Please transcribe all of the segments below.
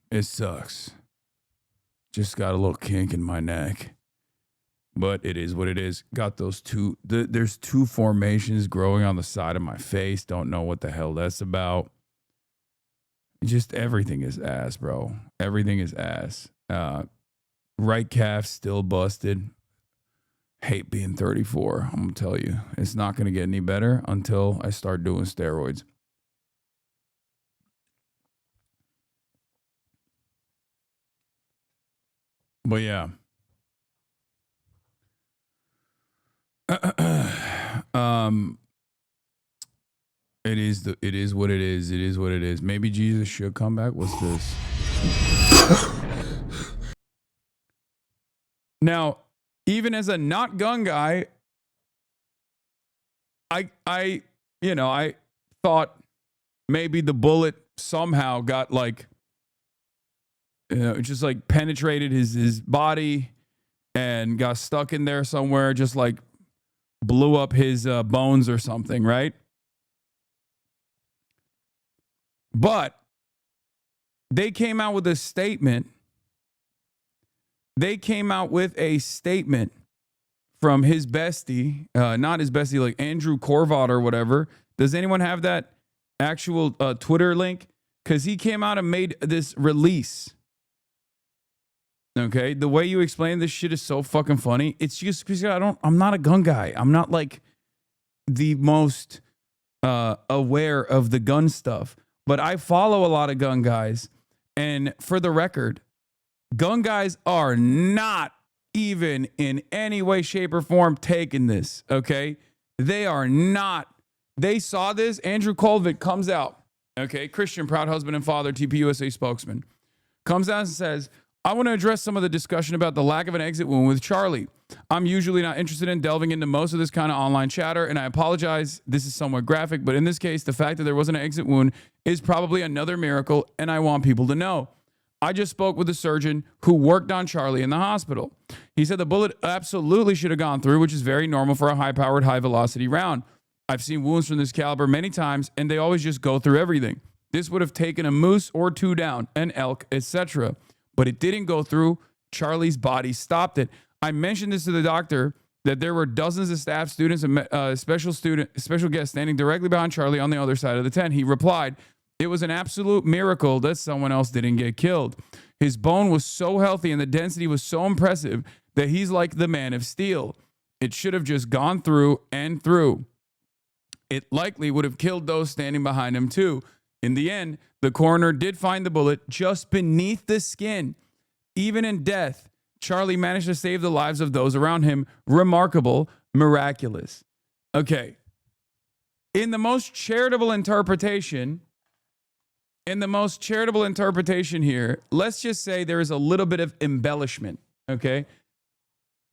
It sucks. Just got a little kink in my neck. But it is what it is. Got those two. There's two formations growing on the side of my face. Don't know what the hell that's about. Just everything is ass, bro. Everything is ass. Right calf still busted. Hate being 34. I'm going to tell you. It's not going to get any better until I start doing steroids. But yeah. It is what it is. It is what it is. Maybe Jesus should come back. What's this? Now, even as a not gun guy, I thought maybe the bullet somehow got just like penetrated his body and got stuck in there somewhere, just like blew up his bones or something, right? But they came out with a statement. They came out with a statement from his bestie, not his bestie, like Andrew Korvat or whatever. Does anyone have that actual Twitter link? Because he came out and made this release. Okay, the way you explain this shit is so fucking funny. It's just because I'm not a gun guy. I'm not like the most aware of the gun stuff. But I follow a lot of gun guys. And for the record, gun guys are not even in any way, shape, or form taking this, okay? They are not. They saw this. Andrew Colvin comes out, okay? Christian, proud husband and father, TPUSA spokesman. Comes out and says, I want to address some of the discussion about the lack of an exit wound with Charlie. I'm usually not interested in delving into most of this kind of online chatter, and I apologize. This is somewhat graphic, but in this case, the fact that there wasn't an exit wound is probably another miracle, and I want people to know. I just spoke with a surgeon who worked on Charlie in the hospital. He said the bullet absolutely should have gone through, which is very normal for a high-powered, high-velocity round. I've seen wounds from this caliber many times, and they always just go through everything. This would have taken a moose or two down, an elk, etc., but it didn't go through. Charlie's body stopped it. I mentioned this to the doctor that there were dozens of staff, students, and special guests standing directly behind Charlie on the other side of the tent. He replied, it was an absolute miracle that someone else didn't get killed. His bone was so healthy and the density was so impressive that he's like the man of steel. It should have just gone through and through. It likely would have killed those standing behind him too. In the end, the coroner did find the bullet just beneath the skin. Even in death, Charlie managed to save the lives of those around him. Remarkable, miraculous. Okay. In the most charitable interpretation here, let's just say there is a little bit of embellishment, okay?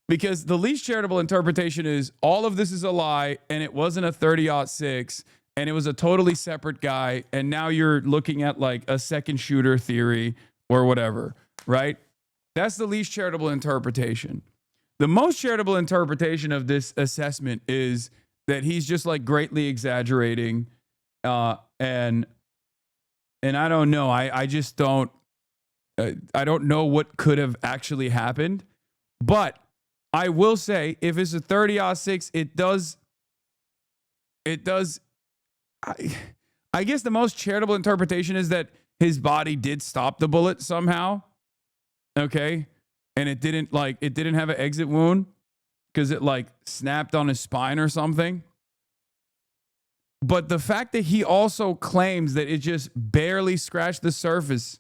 Because the least charitable interpretation is all of this is a lie and it wasn't a 30-06 and it was a totally separate guy, and now you're looking at like a second shooter theory or whatever, right? That's the least charitable interpretation. The most charitable interpretation of this assessment is that he's just like greatly exaggerating, and I don't know. I just don't. I don't know what could have actually happened, but I will say if it's a 30-06, it does. I guess the most charitable interpretation is that his body did stop the bullet somehow. Okay. And it didn't have an exit wound because it like snapped on his spine or something. But the fact that he also claims that it just barely scratched the surface,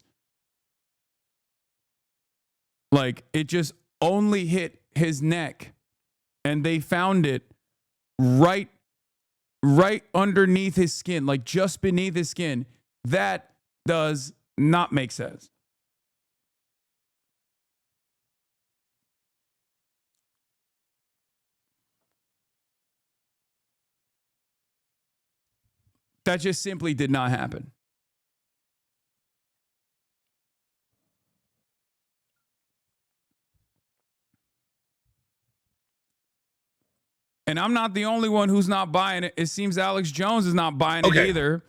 like it just only hit his neck, and they found it right underneath his skin, like just beneath his skin, that does not make sense. That just simply did not happen. And I'm not the only one who's not buying it. It seems Alex Jones is not buying it either.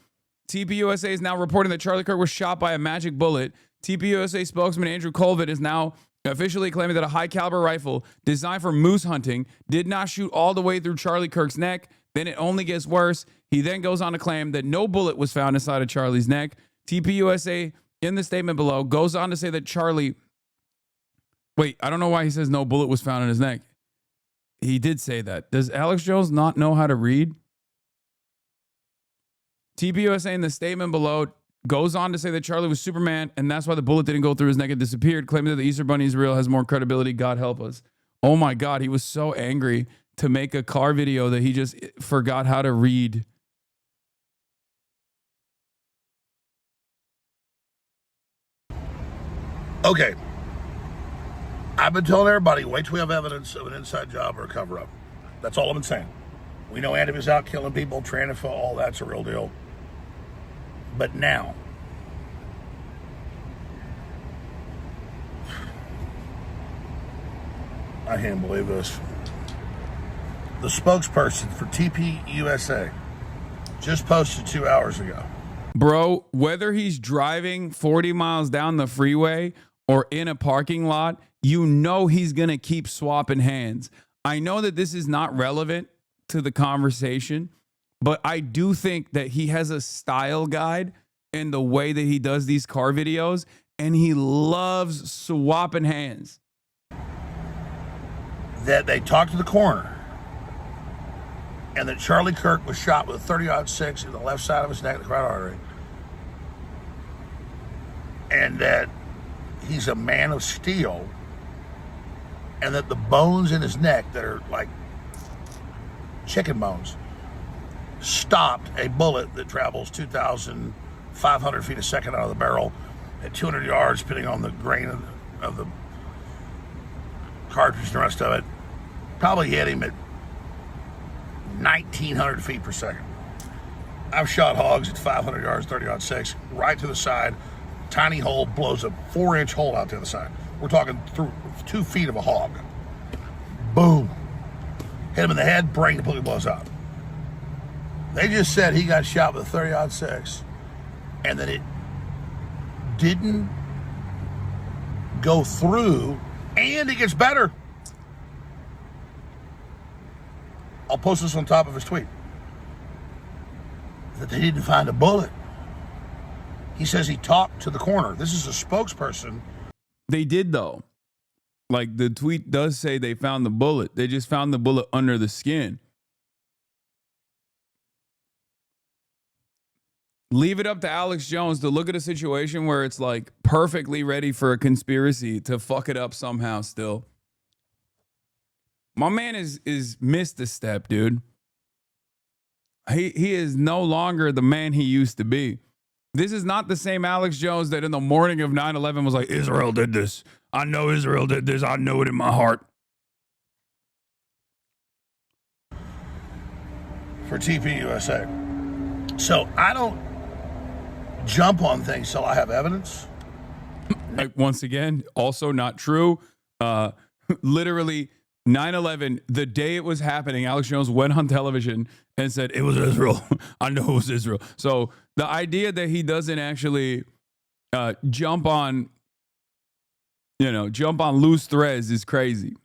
TPUSA is now reporting that Charlie Kirk was shot by a magic bullet. TPUSA spokesman Andrew Colvin is now officially claiming that a high caliber rifle designed for moose hunting did not shoot all the way through Charlie Kirk's neck. Then it only gets worse. He then goes on to claim that no bullet was found inside of Charlie's neck. TPUSA, in the statement below, goes on to say that Charlie... Wait, I don't know why he says no bullet was found in his neck. He did say that. Does Alex Jones not know how to read? TPUSA in the statement below goes on to say that Charlie was Superman, and that's why the bullet didn't go through his neck and disappeared, claiming that the Easter Bunny is real, has more credibility. God help us. Oh my God, he was so angry to make a car video that he just forgot how to read. Okay. I've been telling everybody, wait till we have evidence of an inside job or a cover-up. That's all I've been saying. We know Andy was out killing people, Tranifa, all that's a real deal. But now, I can't believe this. The spokesperson for TPUSA just posted 2 hours ago. Bro, whether he's driving 40 miles down the freeway or in a parking lot, you know he's going to keep swapping hands. I know that this is not relevant to the conversation, but I do think that he has a style guide in the way that he does these car videos, and he loves swapping hands. That they talked to the coroner, and that Charlie Kirk was shot with a 30-06 in the left side of his neck, the carotid artery, and that he's a man of steel, and that the bones in his neck that are like chicken bones stopped a bullet that travels 2,500 feet a second out of the barrel at 200 yards, depending on the grain of the cartridge and the rest of it. Probably hit him at 1,900 feet per second. I've shot hogs at 500 yards, 30-06, right to the side. Tiny hole, blows a 4-inch hole out the other side. We're talking through 2 feet of a hog. Boom. Hit him in the head, brain completely blows out. They just said he got shot with a 30-06 and that it didn't go through, and it gets better. I'll post this on top of his tweet. That they didn't find a bullet. He says he talked to the coroner. This is a spokesperson. They did, though. Like, the tweet does say they found the bullet. They just found the bullet under the skin. Leave it up to Alex Jones to look at a situation where it's like perfectly ready for a conspiracy to fuck it up somehow still. My man is missed a step, dude. He is no longer the man he used to be. This is not the same Alex Jones that in the morning of 9/11 was like, Israel did this. I know Israel did this. I know it in my heart. For TPUSA. So I don't jump on things till I have evidence. Like, once again, also not true. Literally 9/11, the day it was happening, Alex Jones went on television and said, it was Israel. I know it was Israel. So the idea that he doesn't actually jump on loose threads is crazy.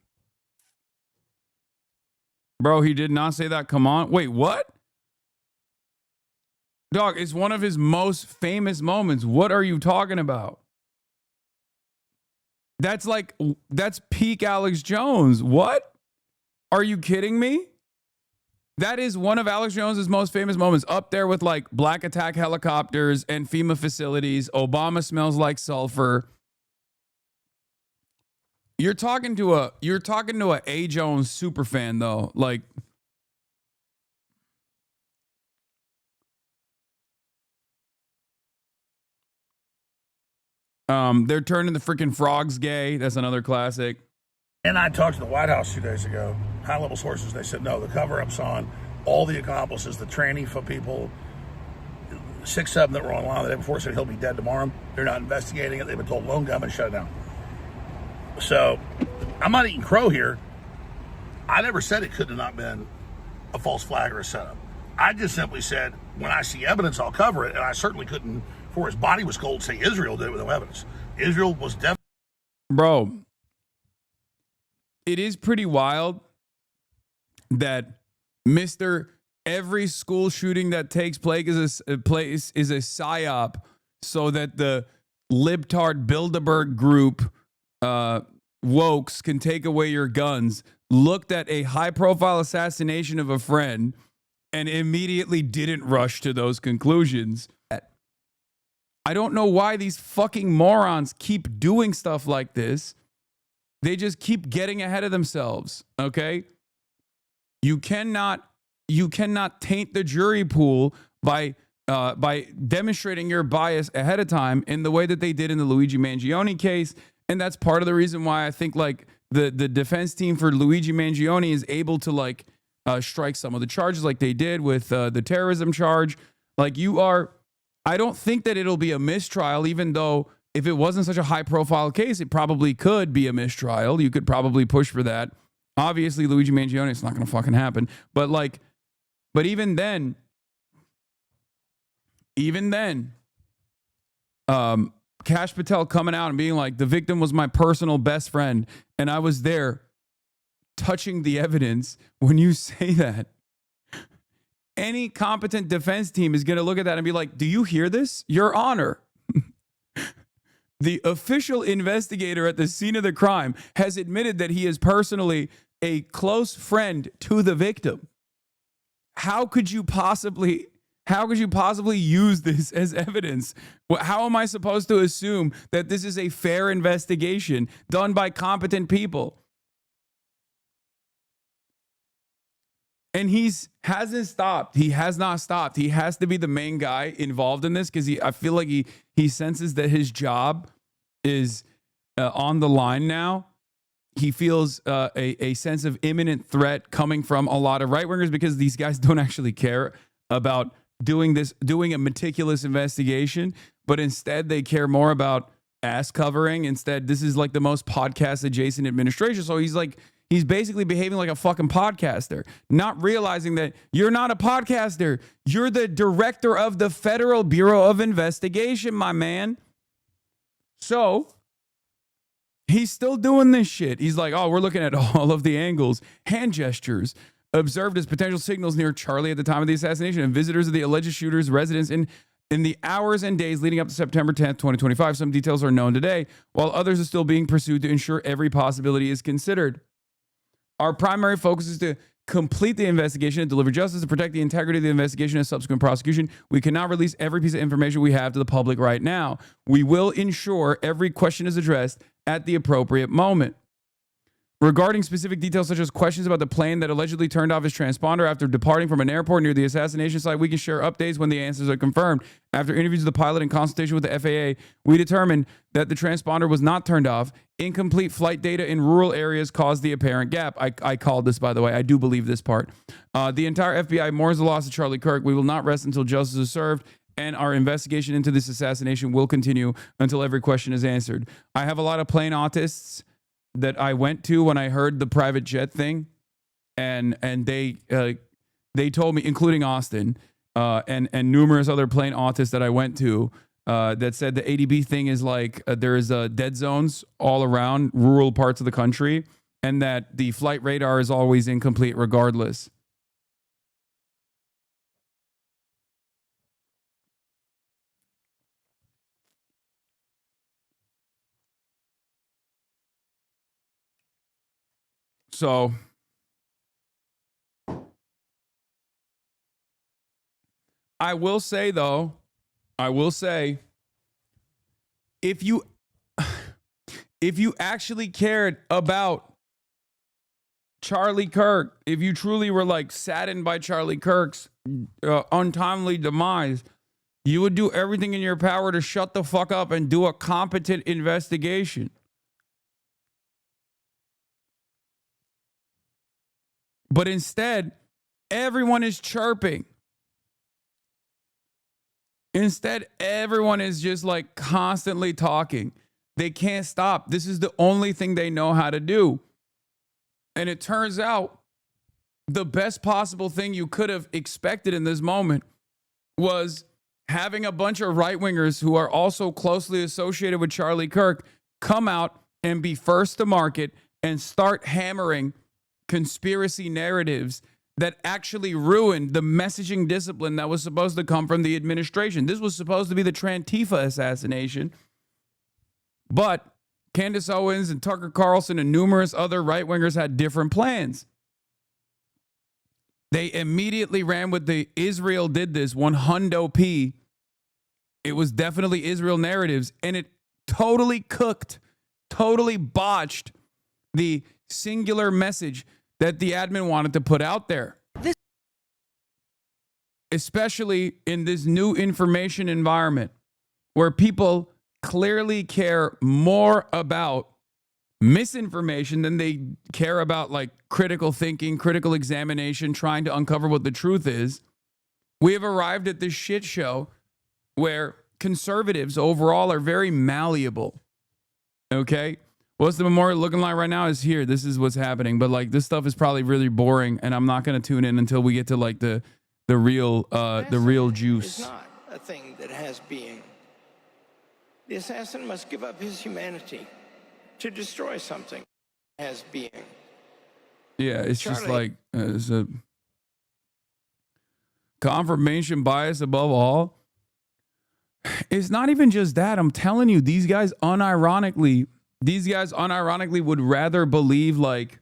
Bro, he did not say that. Come on. Wait, what? Dog, it's one of his most famous moments. What are you talking about? That's peak Alex Jones. What? Are you kidding me? That is one of Alex Jones's most famous moments, up there with like black attack helicopters and FEMA facilities. Obama smells like sulfur. You're talking to a A. Jones super fan though. Like, they're turning the freaking frogs gay. That's another classic. And I talked to the White House 2 days ago, high-level sources. They said, no, the cover-up's on. All the accomplices, the tranny for people, 6, 7 that were online the day before said he'll be dead tomorrow. They're not investigating it. They've been told lone gunman shut it down. So I'm not eating crow here. I never said it could have not been a false flag or a setup. I just simply said, when I see evidence, I'll cover it. And I certainly couldn't, before his body was cold, say Israel did it with no evidence. Israel was definitely. Bro, it is pretty wild that Mr. Every school shooting that takes place is a psyop so that the libtard Bilderberg group wokes can take away your guns, looked at a high-profile assassination of a friend and immediately didn't rush to those conclusions. I don't know why these fucking morons keep doing stuff like this. They just keep getting ahead of themselves, okay? You cannot taint the jury pool by demonstrating your bias ahead of time in the way that they did in the Luigi Mangione case. And that's part of the reason why I think like the defense team for Luigi Mangione is able to like strike some of the charges like they did with the terrorism charge. Like I don't think that it'll be a mistrial, even though if it wasn't such a high profile case, it probably could be a mistrial. You could probably push for that. Obviously, Luigi Mangione, it's not going to fucking happen. But even then, Kash Patel coming out and being like, the victim was my personal best friend, and I was there touching the evidence. When you say that, any competent defense team is going to look at that and be like, do you hear this? Your Honor. The official investigator at the scene of the crime has admitted that he is personally a close friend to the victim. How could you possibly use this as evidence? How am I supposed to assume that this is a fair investigation done by competent people? And hasn't stopped. He has not stopped. He has to be the main guy involved in this because I feel like he senses that his job is on the line now. He feels a sense of imminent threat coming from a lot of right wingers because these guys don't actually care about doing a meticulous investigation, but instead they care more about ass covering. Instead, this is like the most podcast adjacent administration. So he's basically behaving like a fucking podcaster, not realizing that you're not a podcaster. You're the director of the Federal Bureau of Investigation, my man. So he's still doing this shit. He's like, oh, we're looking at all of the angles, hand gestures observed as potential signals near Charlie at the time of the assassination and visitors of the alleged shooter's residence in the hours and days leading up to September 10th, 2025. Some details are known today, while others are still being pursued to ensure every possibility is considered. Our primary focus is to complete the investigation and deliver justice, to protect the integrity of the investigation and subsequent prosecution. We cannot release every piece of information we have to the public right now. We will ensure every question is addressed at the appropriate moment. Regarding specific details such as questions about the plane that allegedly turned off its transponder after departing from an airport near the assassination site, we can share updates when the answers are confirmed. After interviews with the pilot and consultation with the FAA, we determined that the transponder was not turned off. Incomplete flight data in rural areas caused the apparent gap. I called this, by the way. I do believe this part. The entire FBI mourns the loss of Charlie Kirk. We will not rest until justice is served, and our investigation into this assassination will continue until every question is answered. I have a lot of plane autists that I went to when I heard the private jet thing, and they told me, including Austin and numerous other plane autists that I went to, that said the ADB thing is like there's dead zones all around rural parts of the country, and that the flight radar is always incomplete regardless. So I will say, though, if you actually cared about Charlie Kirk, if you truly were like saddened by Charlie Kirk's untimely demise, you would do everything in your power to shut the fuck up and do a competent investigation. But instead, everyone is chirping. Instead, everyone is just like constantly talking. They can't stop. This is the only thing they know how to do. And it turns out the best possible thing you could have expected in this moment was having a bunch of right-wingers who are also closely associated with Charlie Kirk come out and be first to market and start hammering conspiracy narratives that actually ruined the messaging discipline that was supposed to come from the administration. This was supposed to be the Trantifa assassination, but Candace Owens and Tucker Carlson and numerous other right-wingers had different plans. They immediately ran with the Israel did this 100p. It was definitely Israel narratives, and it totally cooked, totally botched the singular message that the admin wanted to put out there. Especially in this new information environment where people clearly care more about misinformation than they care about like critical thinking, critical examination, trying to uncover what the truth is. We have arrived at this shit show where conservatives overall are very malleable. Okay? What's the memorial looking like right now is here. This is what's happening. But like this stuff is probably really boring, and I'm not going to tune in until we get to like the real juice. It's not a thing that has being. The assassin must give up his humanity to destroy something that has being. Yeah, it's just like it's a confirmation bias above all. It's not even just that. I'm telling you, these guys unironically would rather believe like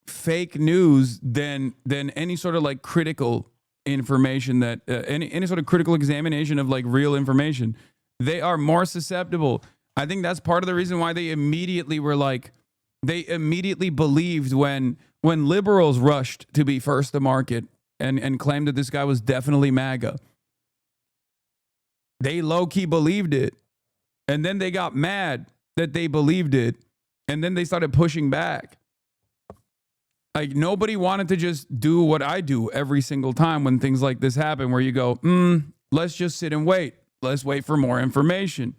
fake news than any sort of like critical information that any sort of critical examination of like real information. They are more susceptible. I think that's part of the reason why they immediately believed when liberals rushed to be first to market and claimed that this guy was definitely MAGA. They low-key believed it. And then they got mad that they believed it. And then they started pushing back. Like nobody wanted to just do what I do every single time when things like this happen, where you go, let's just sit and wait. Let's wait for more information.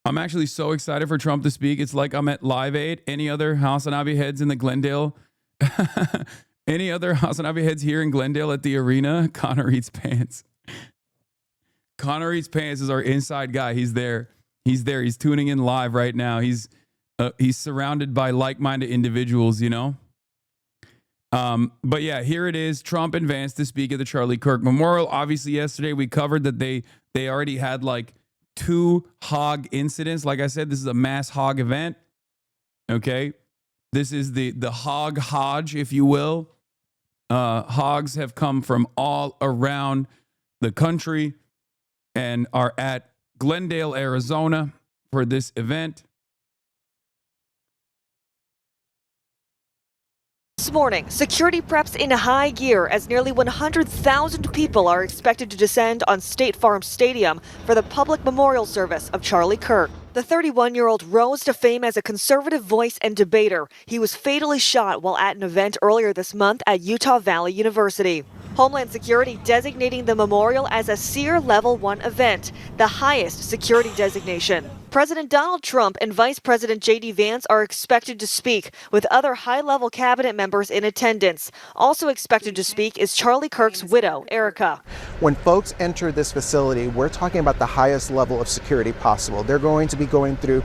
I'm actually so excited for Trump to speak. It's like I'm at Live Aid. Any other Hasanabi heads in the Glendale? Any other Hasanabi heads here in Glendale at the arena? Connor Eats Pants. Connor Eats Pants is our inside guy. He's there. He's there. He's tuning in live right now. He's surrounded by like-minded individuals, you know? But yeah, here it is. Trump and Vance to speak at the Charlie Kirk Memorial. Obviously, yesterday we covered that they already had like 2 hog incidents. Like I said, this is a mass hog event. Okay. This is the hog Hodge, if you will. Hogs have come from all around the country and are at Glendale, Arizona for this event. This morning, security preps in high gear as nearly 100,000 people are expected to descend on State Farm Stadium for the public memorial service of Charlie Kirk. The 31-year-old rose to fame as a conservative voice and debater. He was fatally shot while at an event earlier this month at Utah Valley University. Homeland Security designating the memorial as a SEER Level 1 event, the highest security designation. President Donald Trump and Vice President J.D. Vance are expected to speak, with other high-level cabinet members in attendance. Also expected to speak is Charlie Kirk's widow, Erica. When folks enter this facility, we're talking about the highest level of security possible. They're going to be going through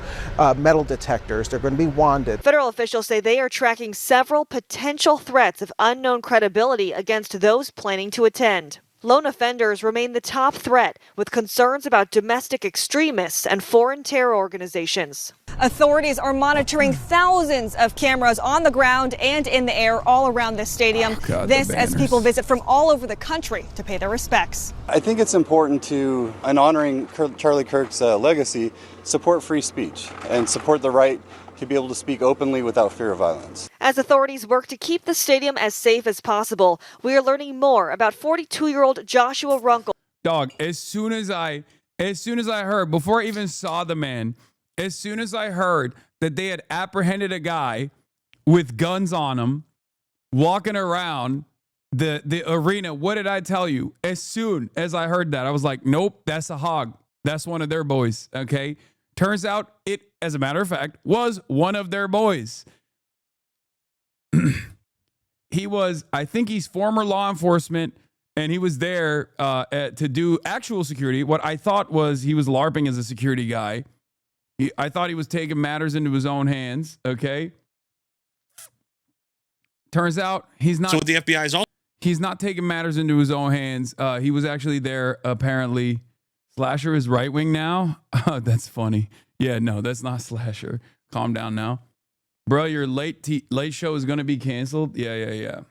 metal detectors. They're going to be wanded. Federal officials say they are tracking several potential threats of unknown credibility against those planning to attend. Lone offenders remain the top threat, with concerns about domestic extremists and foreign terror organizations. Authorities are monitoring thousands of cameras on the ground and in the air all around the stadium. Oh God, this as people visit from all over the country to pay their respects. I think it's important to, in honoring Charlie Kirk's legacy, support free speech and support the right to be able to speak openly without fear of violence. As authorities work to keep the stadium as safe as possible, we are learning more about 42-year-old Joshua Runkle. Dog, as soon as I heard, before I even saw the man, as soon as I heard that they had apprehended a guy with guns on him, walking around the arena, what did I tell you? As soon as I heard that, I was like, nope, that's a hog. That's one of their boys, okay? Turns out it, as a matter of fact, was one of their boys. I think he's former law enforcement, and he was there to do actual security. What I thought was he was LARPing as a security guy. I thought he was taking matters into his own hands. Okay. Turns out he's not. So the FBI is all. He's not taking matters into his own hands. He was actually there, apparently. Slasher is right wing now. That's funny. Yeah, no, that's not Slasher. Calm down now, bro. Your late show is gonna be canceled. Yeah.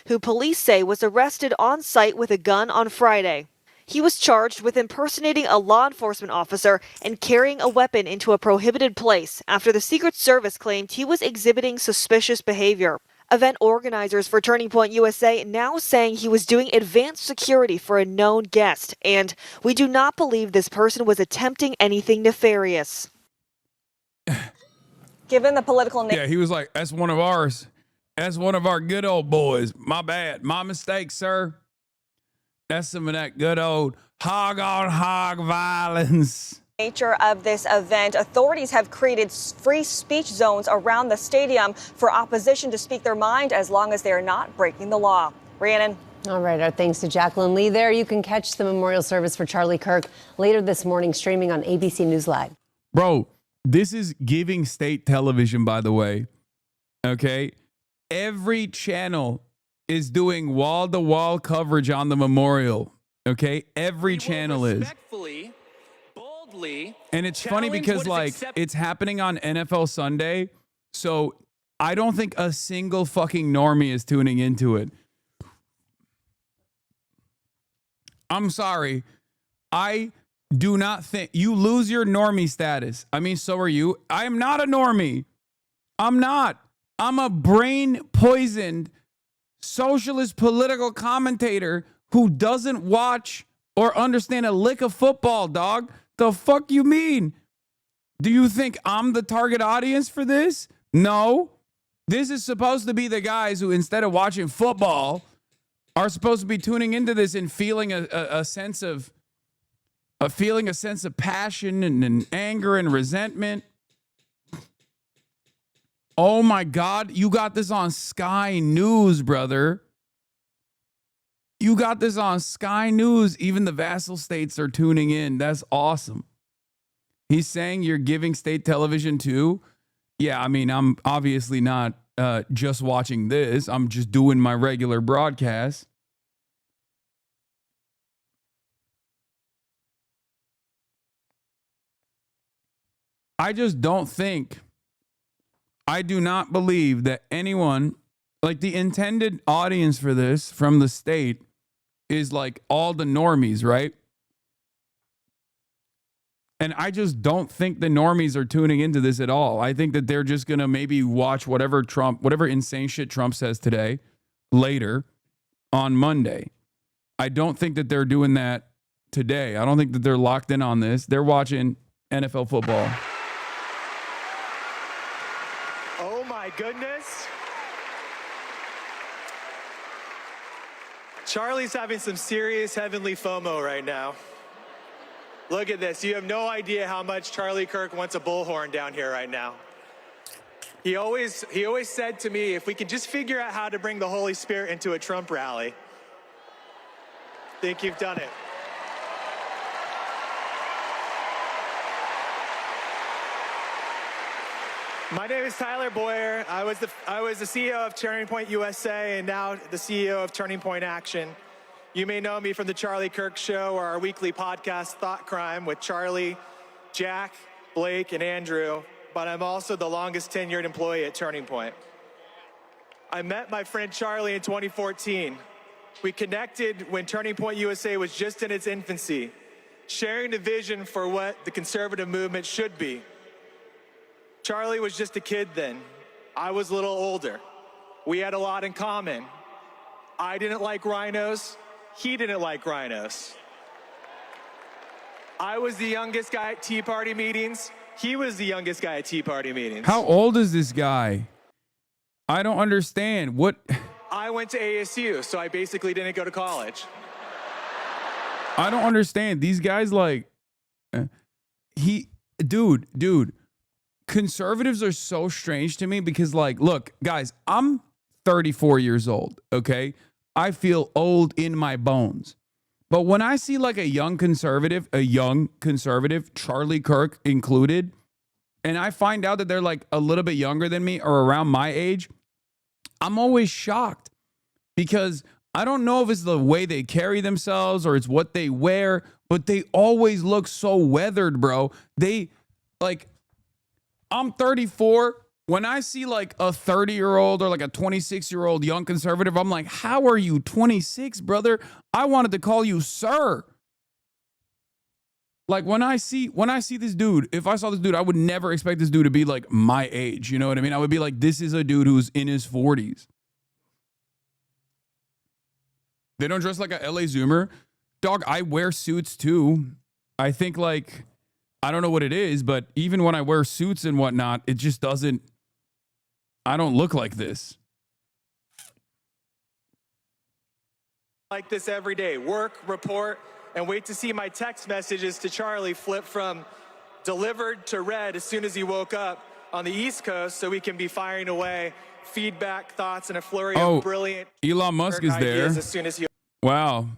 Who police say was arrested on site with a gun on Friday. He was charged with impersonating a law enforcement officer and carrying a weapon into a prohibited place after the Secret Service claimed he was exhibiting suspicious behavior. Event organizers for Turning Point USA now saying he was doing advanced security for a known guest, and we do not believe this person was attempting anything nefarious. Given the political Yeah, he was like, that's one of ours. That's one of our good old boys. My bad. My mistake, sir. That's some of that good old hog on hog violence. nature of this event, authorities have created free speech zones around the stadium for opposition to speak their mind as long as they are not breaking the law. Rhiannon. All right, our thanks to Jacqueline Lee there. You can catch the memorial service for Charlie Kirk later this morning, streaming on ABC News Live. Bro, this is giving state television, by the way. Okay? Every channel is doing wall-to-wall coverage on the memorial. Okay? Every channel is. Boldly, and it's funny because, like, it's happening on NFL Sunday, so I don't think a single fucking normie is tuning into it. I'm sorry. I do not think you lose your normie status. I mean, so are you. I am not a normie. I'm not. I'm a brain poisoned socialist political commentator who doesn't watch or understand a lick of football, dog. The fuck you mean? Do you think I'm the target audience for this? No. This is supposed to be the guys who, instead of watching football, are supposed to be tuning into this and feeling a sense of passion and anger and resentment. Oh my God, you got this on Sky News, brother. You got this on Sky News. Even the vassal states are tuning in. That's awesome. He's saying you're giving state television too. Yeah, I mean, I'm obviously not just watching this. I'm just doing my regular broadcast. I just don't think, I do not believe that anyone, like the intended audience for this from the state is like all the normies, right? And I just don't think the normies are tuning into this at all. I think that they're just going to maybe watch whatever insane shit Trump says today later on Monday. I don't think that they're doing that today. I don't think that they're locked in on this. They're watching NFL football. Oh my goodness. Charlie's having some serious heavenly FOMO right now. Look at this. You have no idea how much Charlie Kirk wants a bullhorn down here right now. He always said to me, if we can just figure out how to bring the Holy Spirit into a Trump rally, I think you've done it. My name is Tyler Boyer. I was the CEO of Turning Point USA and now the CEO of Turning Point Action. You may know me from the Charlie Kirk Show or our weekly podcast, Thought Crime, with Charlie, Jack, Blake, and Andrew, but I'm also the longest tenured employee at Turning Point. I met my friend Charlie in 2014. We connected when Turning Point USA was just in its infancy, sharing the vision for what the conservative movement should be. Charlie was just a kid then. I was a little older. We had a lot in common. I didn't like rhinos. He didn't like rhinos. I was the youngest guy at Tea Party meetings. He was the youngest guy at Tea Party meetings. How old is this guy? I don't understand. What? I went to ASU, so I basically didn't go to college. I don't understand. These guys like, dude, conservatives are so strange to me because, like, look, guys, I'm 34 years old, okay? I feel old in my bones. But when I see like a young conservative, Charlie Kirk included, and I find out that they're like a little bit younger than me or around my age, I'm always shocked because I don't know if it's the way they carry themselves or it's what they wear, but they always look so weathered, bro. They like, I'm 34. When I see like a 30-year-old or like a 26-year-old young conservative, I'm like, how are you 26, brother? I wanted to call you sir. Like when I see this dude, if I saw this dude, I would never expect this dude to be like my age. You know what I mean? I would be like, this is a dude who's in his 40s. They don't dress like a LA Zoomer. Dog, I wear suits too. I think like, I don't know what it is, but even when I wear suits and whatnot, it just doesn't, I don't look like this. Like this every day, work, report, and wait to see my text messages to Charlie flip from delivered to read as soon as he woke up on the East Coast so we can be firing away feedback, thoughts, and a flurry of brilliant Elon Musk is there. as soon as he... Wow.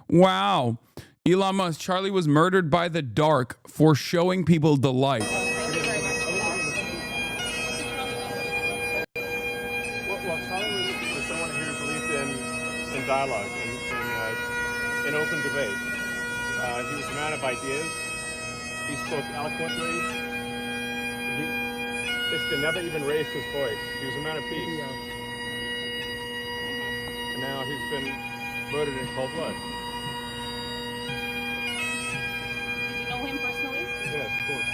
Elon Musk, Charlie was murdered by the dark for showing people the light. Well, Charlie was someone who believed in dialogue, in open debate. He was a man of ideas. He spoke eloquently. He basically never even raised his voice. He was a man of peace. And now he's been murdered in cold blood. Did you know him personally? Yes, of course.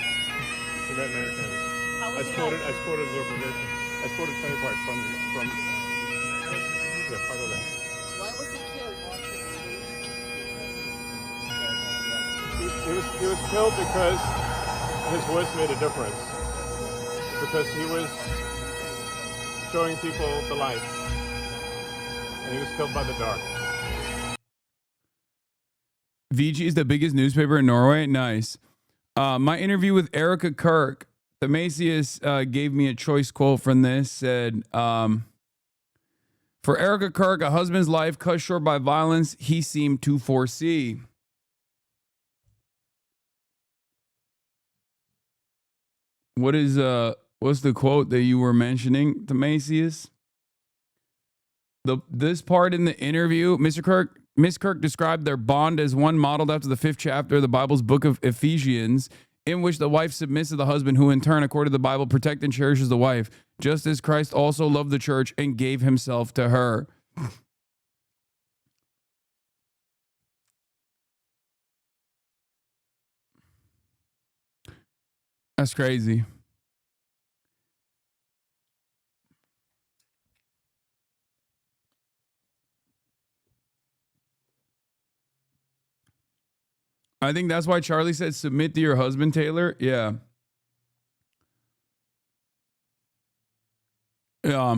We met many times. How was he? I quoted his observation. I quoted Tony Park from part of that. Why was he killed? He was killed because his voice made a difference. Because he was showing people the light. And he was killed by the dark. VG is the biggest newspaper in Norway. Nice. My interview with Erica Kirk, Themasius gave me a choice quote from this. Said, for Erica Kirk, a husband's life cut short by violence he seemed to foresee. What's the quote that you were mentioning, Themasius? This part in the interview, Miss Kirk described their bond as one modeled after the 5th chapter of the Bible's book of Ephesians, in which the wife submits to the husband, who in turn, according to the Bible, protects and cherishes the wife, just as Christ also loved the church and gave himself to her. That's crazy. I think that's why Charlie said submit to your husband, Taylor. Yeah. I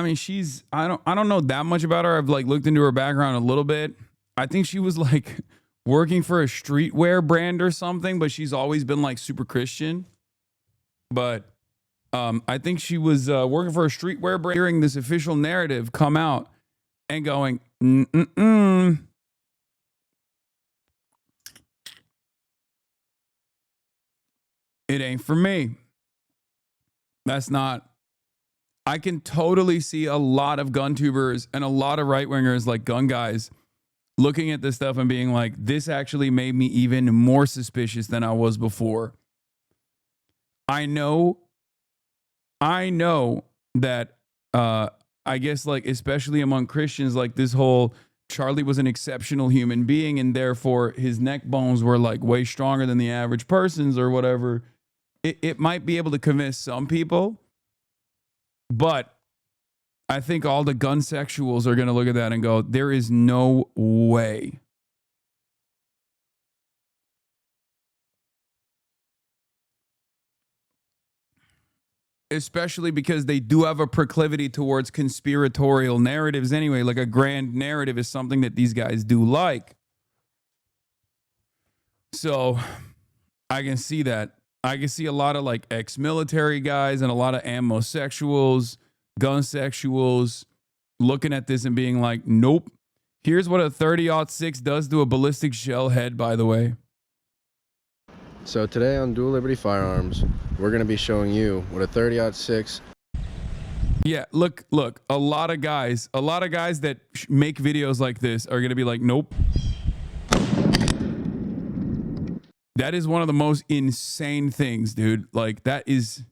mean, I don't know that much about her. I've like looked into her background a little bit. I think she was like working for a streetwear brand or something, but she's always been like super Christian. But I think she was working for a streetwear brand, hearing this official narrative come out and going, it ain't for me. That's not. I can totally see a lot of gun tubers and a lot of right wingers, like gun guys, looking at this stuff and being like, this actually made me even more suspicious than I was before. I know that I guess like especially among Christians, like this whole Charlie was an exceptional human being and therefore his neck bones were like way stronger than the average person's or whatever. It might be able to convince some people, but I think all the gun sexuals are going to look at that and go, there is no way. Especially because they do have a proclivity towards conspiratorial narratives anyway. Like a grand narrative is something that these guys do like. So I can see that. I can see a lot of like ex-military guys and a lot of ammosexuals, gun sexuals looking at this and being like, nope. Here's what a 30-06 does to a ballistic shell head, by the way. So today on Dual Liberty Firearms, we're going to be showing you what a 30-06. Yeah, look, a lot of guys that make videos like this are going to be like, nope. That is one of the most insane things, dude. Like, that is...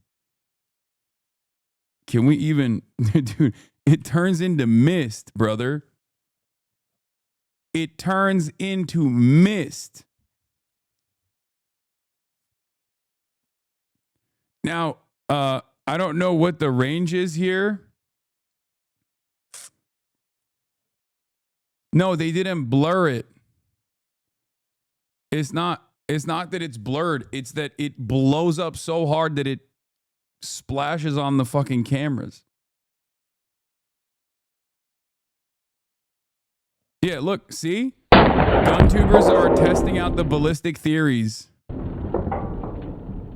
Can we even... Dude, it turns into mist, brother. It turns into mist. Now, I don't know what the range is here. No, they didn't blur it. It's not that it's blurred. It's that it blows up so hard that it splashes on the fucking cameras. Yeah, look, see? Gun tubers are testing out the ballistic theories.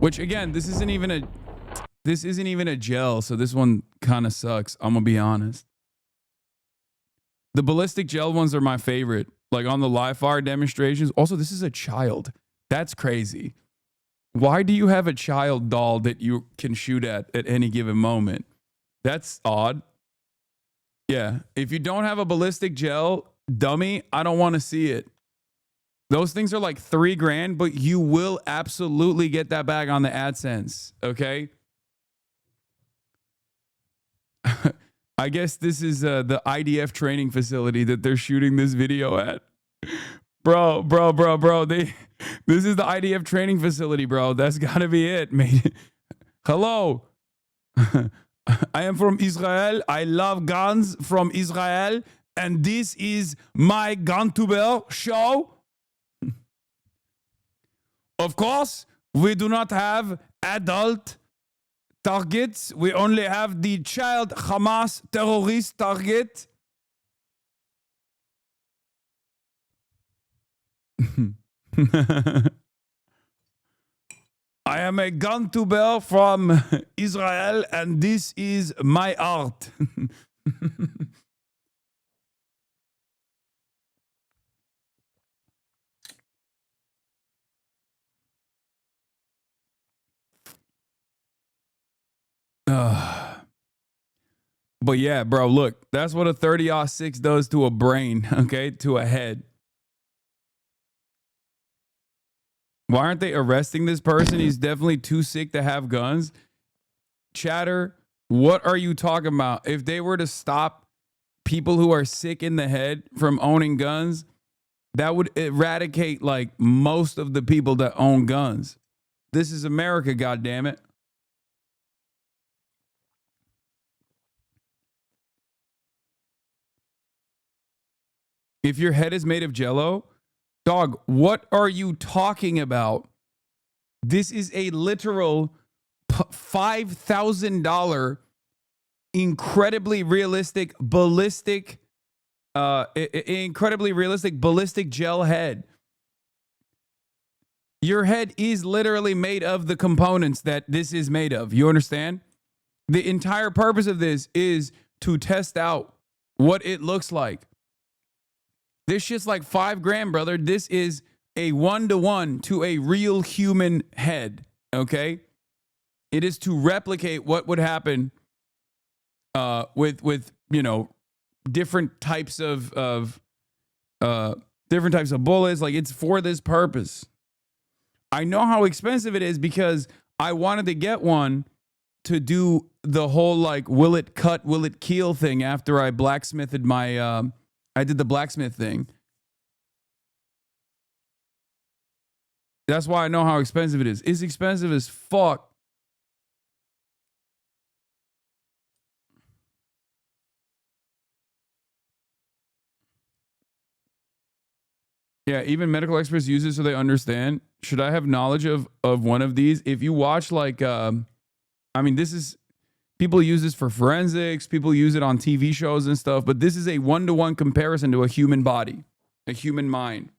Which again, this isn't even a gel, so this one kind of sucks. I'm gonna be honest. The ballistic gel ones are my favorite. Like on the live fire demonstrations. Also, this is a child. That's crazy. Why do you have a child doll that you can shoot at any given moment? That's odd. Yeah. If you don't have a ballistic gel dummy, I don't want to see it. Those things are like $3,000, but you will absolutely get that bag on the AdSense. Okay. I guess this is the IDF training facility that they're shooting this video at. Bro. This is the IDF training facility, bro. That's gotta be it, mate. Hello. I am from Israel. I love guns from Israel. And this is my GunTuber show. Of course, we do not have adult targets. We only have the child Hamas terrorist target. I am a GunTuber from Israel, and this is my art. But yeah, bro, look, that's what a 30-06 does to a brain, okay? To a head. Why aren't they arresting this person? He's definitely too sick to have guns. Chatter, what are you talking about? If they were to stop people who are sick in the head from owning guns, that would eradicate like most of the people that own guns. This is America, goddammit. If your head is made of jello, dog, what are you talking about? This is a literal $5,000 incredibly realistic ballistic gel head. Your head is literally made of the components that this is made of. You understand? The entire purpose of this is to test out what it looks like. This shit's like $5,000, brother. This is a 1-to-1 to a real human head. Okay, it is to replicate what would happen with you know different types of bullets. Like, it's for this purpose. I know how expensive it is because I wanted to get one to do the whole like will it cut, will it kill thing after I blacksmithed my I did the blacksmith thing. That's why I know how expensive it is. It's expensive as fuck. Yeah, even medical experts use it so they understand. Should I have knowledge of one of these? If you watch like, I mean, this is, people use this for forensics. People use it on TV shows and stuff. But this is a 1-to-1 comparison to a human body, a human mind.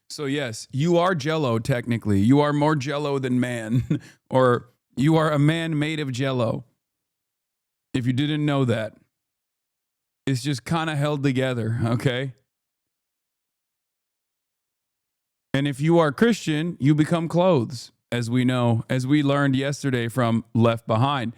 So yes, you are Jello technically. You are more Jello than man, or You are a man made of jello. If you didn't know that, it's just kind of held together, okay? And if you are Christian, you become clothes, as we know, as we learned yesterday from Left Behind.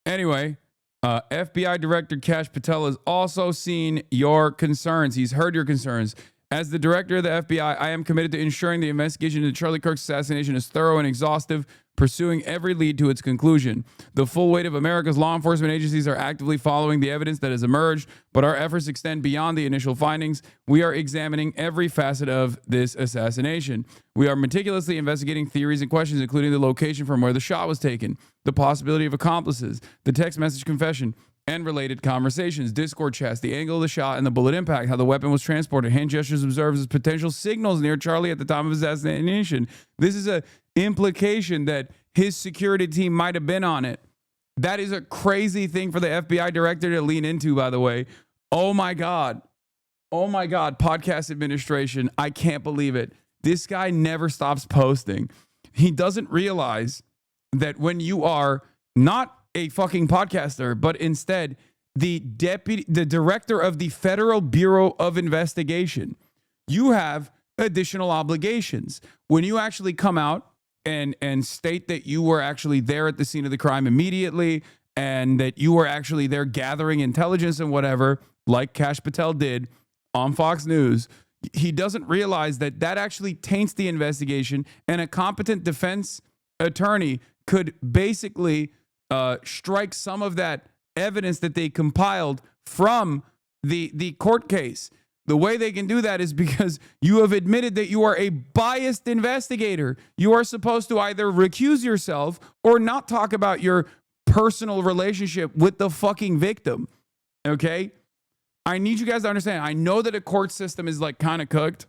Anyway, FBI Director Kash Patel has also seen your concerns. He's heard your concerns. As the director of the FBI, I am committed to ensuring the investigation into Charlie Kirk's assassination is thorough and exhaustive, pursuing every lead to its conclusion. The full weight of America's law enforcement agencies are actively following the evidence that has emerged, but our efforts extend beyond the initial findings. We are examining every facet of this assassination. We are meticulously investigating theories and questions, including the location from where the shot was taken, the possibility of accomplices, the text message confession, and related conversations, Discord chats, the angle of the shot and the bullet impact, how the weapon was transported, hand gestures observed as potential signals near Charlie at the time of his assassination. This is an implication that his security team might have been on it. That is a crazy thing for the FBI director to lean into, by the way. Oh my God. Oh my God. Podcast administration. I can't believe it. This guy never stops posting. He doesn't realize that when you are not a fucking podcaster, but instead the director of the Federal Bureau of Investigation, you have additional obligations. When you actually come out and state that you were actually there at the scene of the crime immediately and that you were actually there gathering intelligence and whatever, like Kash Patel did on Fox News, he doesn't realize that that actually taints the investigation, and a competent defense attorney could basically strike some of that evidence that they compiled from the court case. The way they can do that is because you have admitted that you are a biased investigator. You are supposed to either recuse yourself or not talk about your personal relationship with the fucking victim. Okay? I need you guys to understand. I know that a court system is like kind of cooked,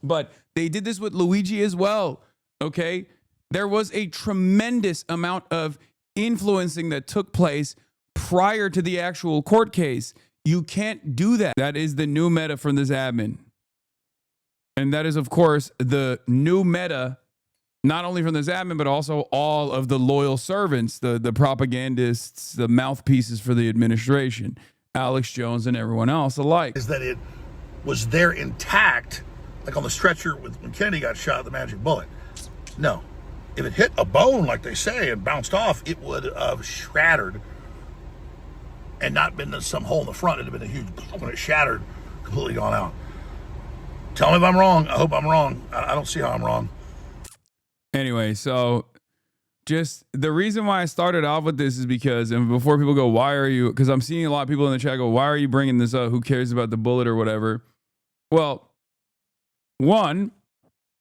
but they did this with Luigi as well. Okay? There was a tremendous amount of influencing that took place prior to the actual court case. You can't do that. That is the new meta from this admin. And that is, of course, the new meta, not only from this admin, but also all of the loyal servants, the propagandists, the mouthpieces for the administration, Alex Jones and everyone else alike. Is that it was there intact, like on the stretcher when Kennedy got shot, the magic bullet. No. If it hit a bone, like they say, and bounced off, it would have shattered and not been some hole in the front. It would have been a huge, when it shattered, completely gone out. Tell me if I'm wrong. I hope I'm wrong. I don't see how I'm wrong. Anyway, so just the reason why I started off with this is because, and before people go, why are you, because I'm seeing a lot of people in the chat go, why are you bringing this up? Who cares about the bullet or whatever? Well, one,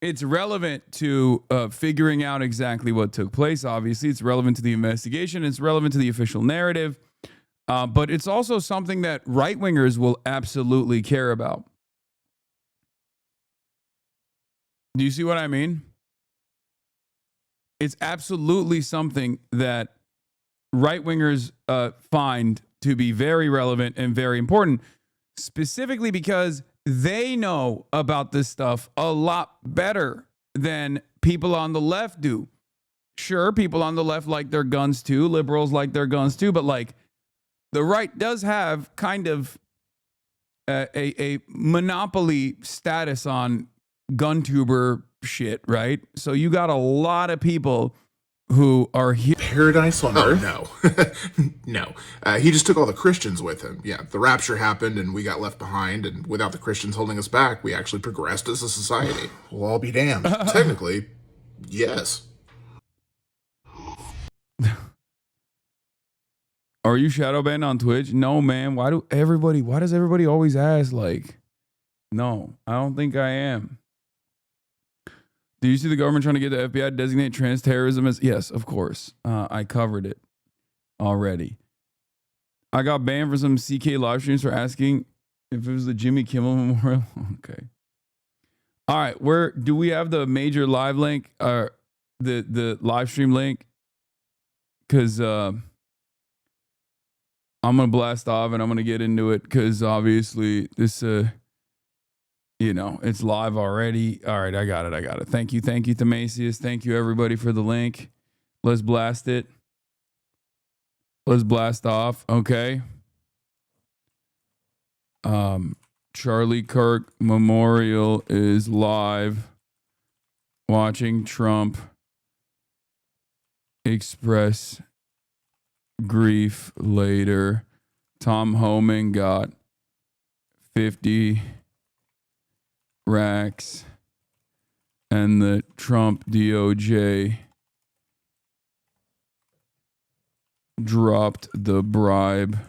it's relevant to figuring out exactly what took place. Obviously, it's relevant to the investigation. It's relevant to the official narrative. But it's also something that right-wingers will absolutely care about. Do you see what I mean? It's absolutely something that right-wingers find to be very relevant and very important, specifically because they know about this stuff a lot better than people on the left do. Sure, people on the left like their guns too. Liberals like their guns too. But like, the right does have kind of a monopoly status on gun tuber shit, right? So you got a lot of people who are here. Paradise on Earth? No. No. He just took all the Christians with him. Yeah, the rapture happened and we got left behind, and without the Christians holding us back, we actually progressed as a society. We'll all be damned. Technically, yes. Are you shadow banned on Twitch? No, man. Why does everybody always ask? Like, no, I don't think I am. Do you see the government trying to get the FBI to designate trans terrorism as? Yes, of course. I covered it already. I got banned for some CK live streams for asking if it was the Jimmy Kimmel Memorial. Okay. All right. Do we have the major live link or the live stream link? Because I'm going to blast off and I'm going to get into it because obviously this you know, it's live already. All right, I got it. Thank you, Themasius. Thank you, everybody, for the link. Let's blast it. Let's blast off. Okay. Charlie Kirk Memorial is live. Watching Trump express grief later. Tom Homan got 50 racks, and the Trump DOJ dropped the bribe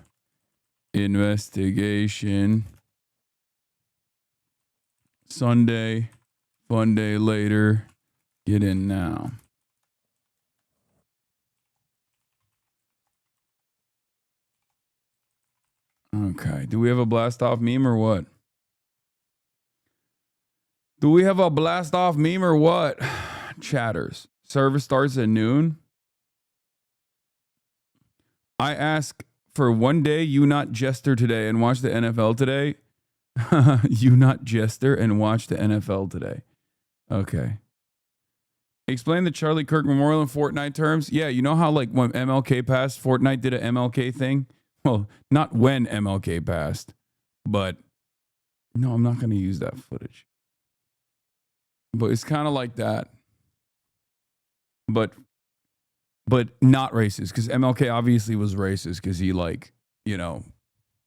investigation. Sunday, fun day later. Get in now. Okay. Do we have a blast off meme or what? Chatters. Service starts at noon. I ask for one day you not jester today and watch the NFL today. You not jester and watch the NFL today. Okay. Explain the Charlie Kirk Memorial in Fortnite terms. Yeah, you know how like when MLK passed, Fortnite did an MLK thing? Well, not when MLK passed, but no, I'm not going to use that footage. But it's kind of like that. But not racist, because MLK obviously was racist because he like, you know,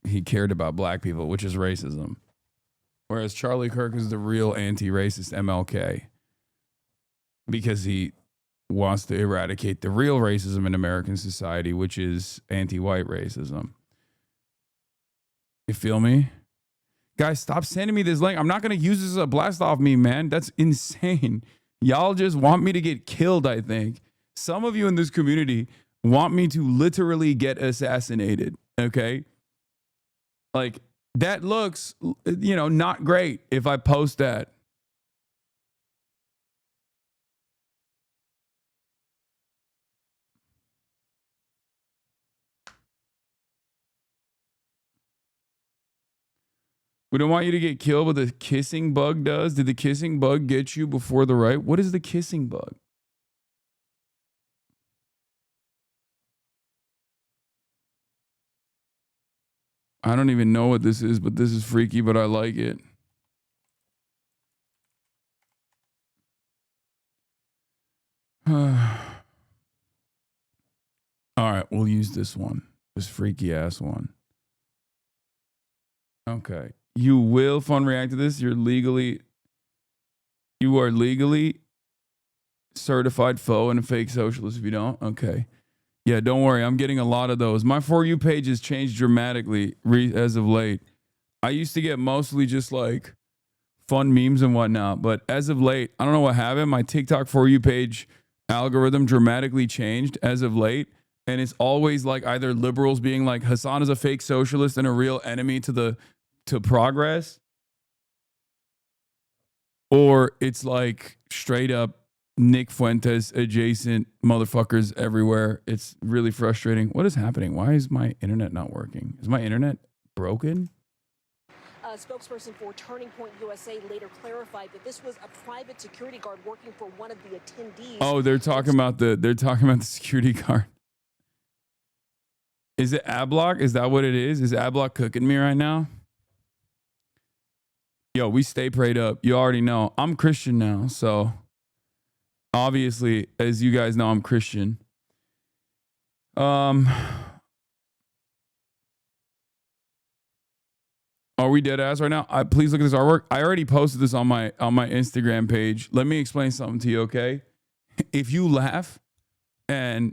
he cared about black people, which is racism. Whereas Charlie Kirk is the real anti-racist MLK because he wants to eradicate the real racism in American society, which is anti-white racism. You feel me? Guys, stop sending me this link. I'm not going to use this as a blast off meme, man. That's insane. Y'all just want me to get killed, I think. Some of you in this community want me to literally get assassinated, okay? Like, that looks, you know, not great if I post that. We don't want you to get killed, but the kissing bug does. Did the kissing bug get you before the right? What is the kissing bug? I don't even know what this is, but this is freaky, but I like it. All right, we'll use this one. This freaky ass one. Okay. You will fun react to this. You are legally certified foe and a fake socialist if you don't. Okay. Yeah, don't worry. I'm getting a lot of those. My For You page has changed dramatically as of late. I used to get mostly just like fun memes and whatnot, but as of late, I don't know what happened. My TikTok For You page algorithm dramatically changed as of late. And it's always like either liberals being like, Hassan is a fake socialist and a real enemy to progress. Or it's like straight up Nick Fuentes adjacent motherfuckers everywhere. It's really frustrating. What is happening? Why is my internet not working? Is my internet broken? A spokesperson for Turning Point USA later clarified that this was a private security guard working for one of the attendees. Oh, they're talking about the security guard. Is it Adblock? Is that what it is? Is Adblock cooking me right now? Yo, we stay prayed up. You already know. I'm Christian now, so obviously, as you guys know, I'm Christian. Are we dead ass right now? Please look at this artwork. I already posted this on my Instagram page. Let me explain something to you, okay? If you laugh at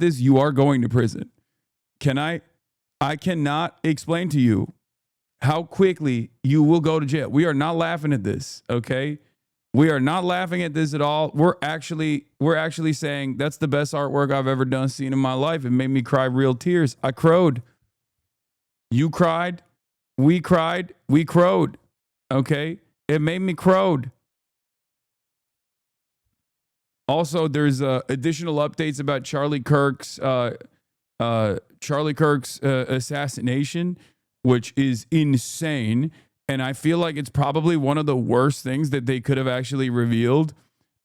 this, you are going to prison. I cannot explain to you how quickly you will go to jail. We are not laughing at this, okay? We are not laughing at this at all. We're actually saying that's the best artwork I've ever seen in my life. It made me cry real tears. I crowed. You cried. We cried. We crowed. Okay? It made me crowed. Also, there's additional updates about Charlie Kirk's assassination, which is insane. And I feel like it's probably one of the worst things that they could have actually revealed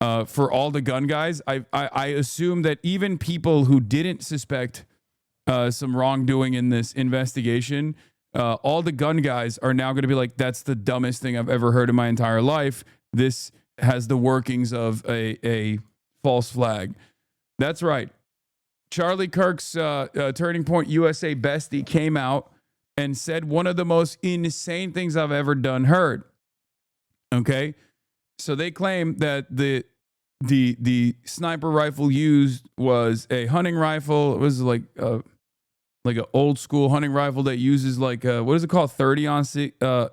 for all the gun guys. I assume that even people who didn't suspect some wrongdoing in this investigation, all the gun guys are now going to be like, that's the dumbest thing I've ever heard in my entire life. This has the workings of a false flag. That's right. Charlie Kirk's Turning Point USA bestie came out and said one of the most insane things I've ever heard. Okay. So they claim that the sniper rifle used was a hunting rifle. It was like an old school hunting rifle that uses like what is it called? 30 on 6. I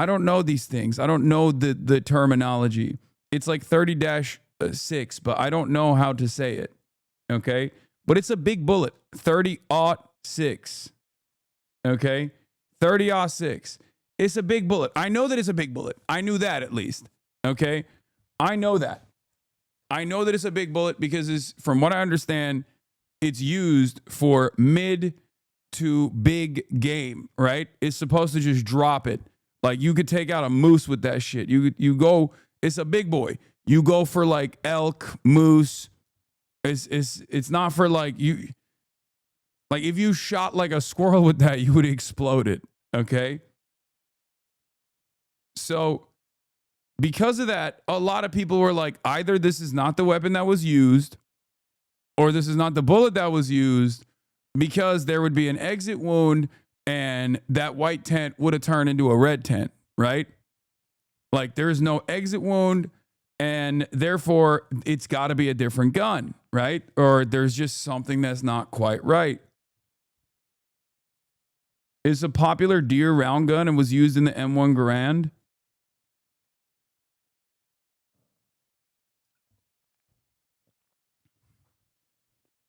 don't know these things. I don't know the terminology. It's like 30-6, but I don't know how to say it. Okay. But it's a big bullet. 30-06. Okay. 30-06. It's a big bullet. I know that it's a big bullet. I knew that at least. Okay. I know that. I know that it's a big bullet because from what I understand, it's used for mid to big game, right? It's supposed to just drop it. Like you could take out a moose with that shit. You go, it's a big boy. You go for like elk, moose. It's not for like you. Like if you shot like a squirrel with that, you would explode it. Okay. So because of that, a lot of people were like, either this is not the weapon that was used, or this is not the bullet that was used, because there would be an exit wound and that white tent would have turned into a red tent, right? Like there's no exit wound and therefore it's got to be a different gun, right? Or there's just something that's not quite right. It's a popular deer round gun and was used in the M1 Garand.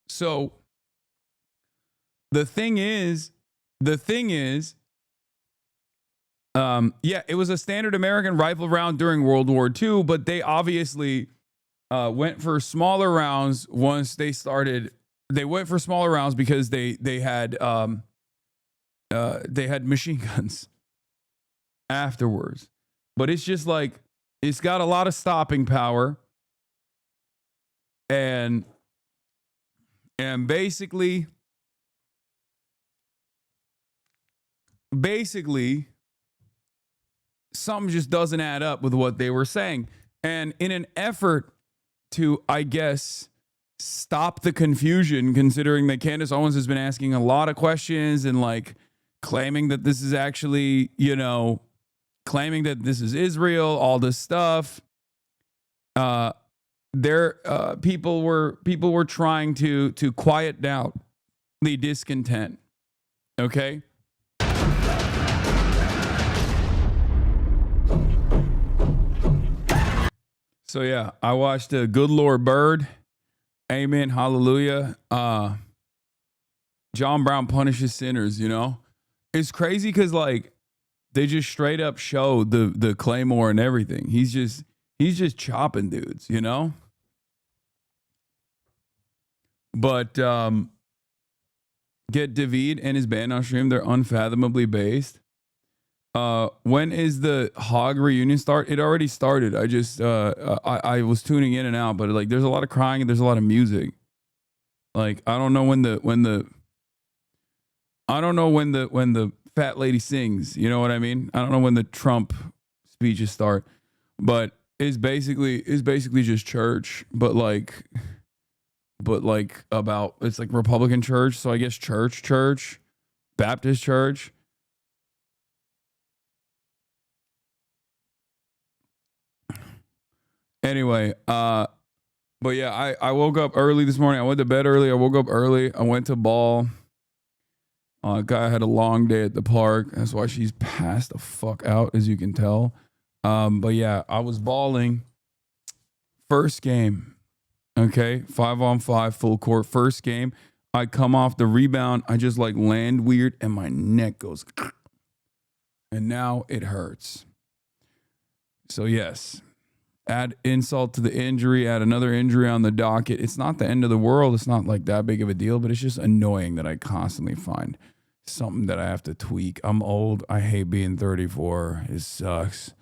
So the thing is, yeah, it was a standard American rifle round during World War II, but they obviously went for smaller rounds once they started. They went for smaller rounds because they had machine guns afterwards. But it's just like it's got a lot of stopping power, and basically something just doesn't add up with what they were saying. And in an effort to, I guess, stop the confusion, considering that Candace Owens has been asking a lot of questions and like claiming that this is actually, claiming that this is Israel, all this stuff. People were trying to quiet down the discontent. Okay. So yeah, I watched Good Lord Bird. Amen. Hallelujah. John Brown punishes sinners, It's crazy because like they just straight up show the claymore and everything. He's just chopping dudes, But get David and his band on stream. They're unfathomably based. When is the Hog reunion start? It already started. I just I was tuning in and out, but like there's a lot of crying and there's a lot of music. Like I don't know when the fat lady sings. You know what I mean? I don't know when the Trump speeches start, but it's basically just church, but like about it's like Republican church. So I guess church, Baptist church. Anyway, but yeah, I woke up early this morning. I went to bed early. I woke up early. I went to ball. Guy had a long day at the park. That's why she's passed the fuck out, as you can tell. But yeah, I was balling. First game. Okay. 5-on-5 full court. First game. I come off the rebound. I just like land weird and my neck goes. And now it hurts. So yes. Add insult to the injury, add another injury on the docket. It's not the end of the world. It's not like that big of a deal, but it's just annoying that I constantly find something that I have to tweak. I'm old. I hate being 34. It sucks.